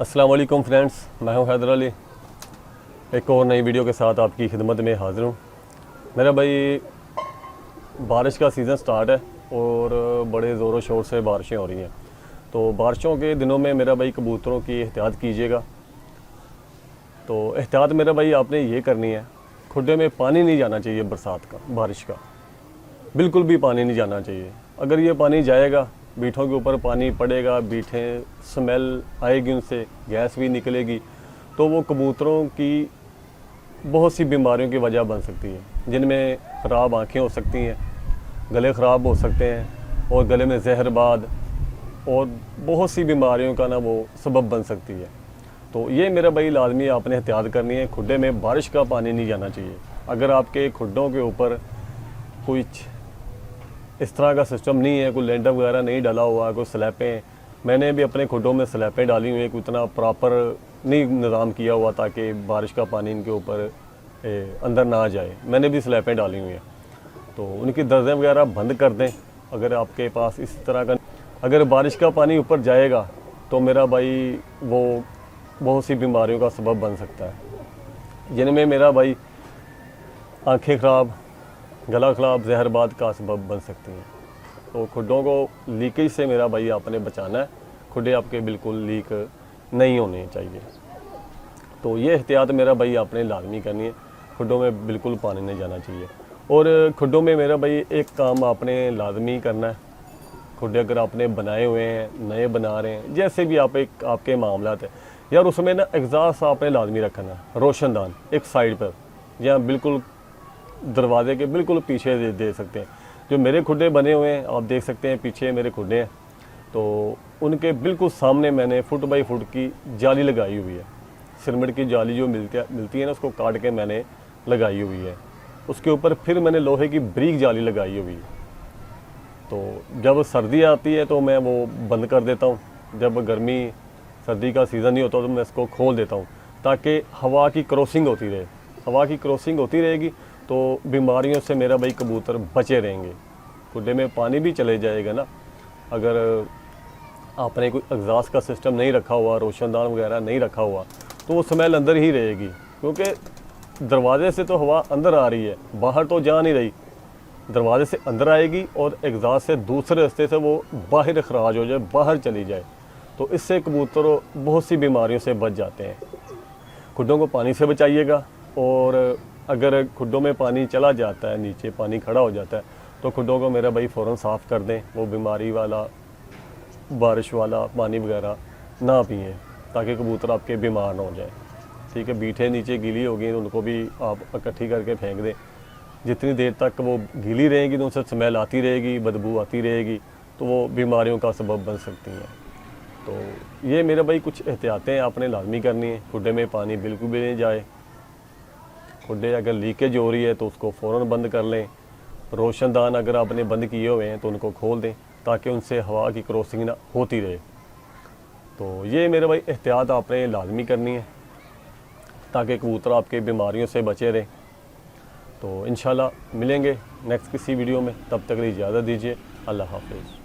अस्सलाम वालेकुम फ्रेंड्स, मैं हूं हैदर अली। एक और नई वीडियो के साथ आपकी खिदमत में हाज़िर हूं। मेरा भाई बारिश का सीज़न स्टार्ट है और बड़े ज़ोरों शोर से बारिशें हो रही हैं। तो बारिशों के दिनों में मेरा भाई कबूतरों की एहतियात कीजिएगा। तो एहतियात मेरा भाई आपने ये करनी है, खुड्डे में पानी नहीं जाना चाहिए। बरसात का, बारिश का बिल्कुल भी पानी नहीं जाना चाहिए। अगर ये पानी जाएगा, बीठों के ऊपर पानी पड़ेगा, बीठें स्मेल आएगी, उनसे गैस भी निकलेगी, तो वो कबूतरों की बहुत सी बीमारियों की वजह बन सकती है, जिनमें ख़राब आँखें हो सकती हैं, गले ख़राब हो सकते हैं और गले में जहरबाद और बहुत सी बीमारियों का वो सबब बन सकती है। तो ये मेरा भाई लाजमी आपने एहतियात करनी है, खुड्डे में बारिश का पानी नहीं जाना चाहिए। अगर आपके खुड्डों के ऊपर कुछ इस तरह का सिस्टम नहीं है, कोई लेंटर वगैरह नहीं डाला हुआ, कोई स्लैपें, मैंने भी अपने खुड्डों में स्लैपें डाली हुई हैं, कोई इतना प्रॉपर नहीं निज़ाम किया हुआ ताकि बारिश का पानी इनके ऊपर अंदर ना आ जाए। मैंने भी स्लैपें डाली हुई हैं, तो उनकी दर्जें वगैरह बंद कर दें। अगर आपके पास इस तरह का, अगर बारिश का पानी ऊपर जाएगा तो मेरा भाई वो बहुत सी बीमारियों का सबब बन सकता है, जिनमें मेरा भाई आँखें ख़राब, गला ख़राब, जहरबाद का सबब बन सकती हैं। तो खुड्डों को लीकेज से मेरा भाई आपने बचाना है। खुड्डे आपके बिल्कुल लीक नहीं होने चाहिए। तो ये एहतियात मेरा भाई आपने लाजमी करनी है, खुड्डों में बिल्कुल पानी नहीं जाना चाहिए। और खुड्डों में मेरा भाई एक काम आपने लाजमी करना है, खुड्डे अगर आपने बनाए हुए हैं, नए बना रहे हैं, जैसे भी आपके मामलात है यार, उसमें एग्जॉस्ट आपने लाजमी रखना है, रोशनदान एक साइड पर, जहाँ बिल्कुल दरवाजे के बिल्कुल पीछे दे सकते हैं। जो मेरे खुड्डे बने हुए हैं आप देख सकते हैं, पीछे मेरे खुड्डे हैं, तो उनके बिल्कुल सामने मैंने फुट बाई फुट की जाली लगाई हुई है। सिरमिट की जाली जो मिलती है ना, उसको काट के मैंने लगाई हुई है। उसके ऊपर फिर मैंने लोहे की ब्रीक जाली लगाई हुई है। तो जब सर्दी आती है तो मैं वो बंद कर देता हूँ, जब गर्मी सर्दी का सीज़न नहीं होता तो मैं इसको खोल देता हूँ, ताकि हवा की क्रॉसिंग होती रहे। हवा की क्रॉसिंग होती रहेगी तो बीमारियों से मेरा भाई कबूतर बचे रहेंगे। खुड्डे में पानी भी चले जाएगा ना, अगर आपने कोई एग्जॉस्ट का सिस्टम नहीं रखा हुआ, रोशनदान वगैरह नहीं रखा हुआ, तो वो स्मेल अंदर ही रहेगी, क्योंकि दरवाजे से तो हवा अंदर आ रही है, बाहर तो जा नहीं रही। दरवाजे से अंदर आएगी और एग्जॉस्ट से दूसरे रास्ते से वो बाहर अखराज हो जाए, बाहर चली जाए, तो इससे कबूतर बहुत सी बीमारियों से बच जाते हैं। खुड्डों को पानी से बचाइएगा। और अगर खुड्डों में पानी चला जाता है, नीचे पानी खड़ा हो जाता है, तो खुड्डों को मेरा भाई फ़ौरन साफ़ कर दें। वो बीमारी वाला, बारिश वाला पानी वगैरह ना पिए, ताकि कबूतर आपके बीमार ना हो जाए। ठीक है, बीठे नीचे गीली हो गई तो उनको भी आप इकट्ठी करके फेंक दें। जितनी देर तक वो गीली रहेगी तो उनसे स्मेल आती रहेगी, बदबू आती रहेगी, तो वो बीमारियों का सबब बन सकती हैं। तो ये मेरे भाई कुछ एहतियातें आपने लाजमी करनी है। खुड्डे में पानी बिल्कुल भी नहीं जाए। खुड्डे अगर लीकेज हो रही है तो उसको फ़ौरन बंद कर लें। रोशनदान अगर आपने बंद किए हुए हैं तो उनको खोल दें, ताकि उनसे हवा की क्रॉसिंग ना होती रहे। तो ये मेरे भाई एहतियात आपने लाजमी करनी है, ताकि कबूतर आपके बीमारियों से बचे रहें। तो इंशाल्लाह मिलेंगे नेक्स्ट किसी वीडियो में, तब तक इजाज़त दीजिए। अल्लाह हाफ़िज़।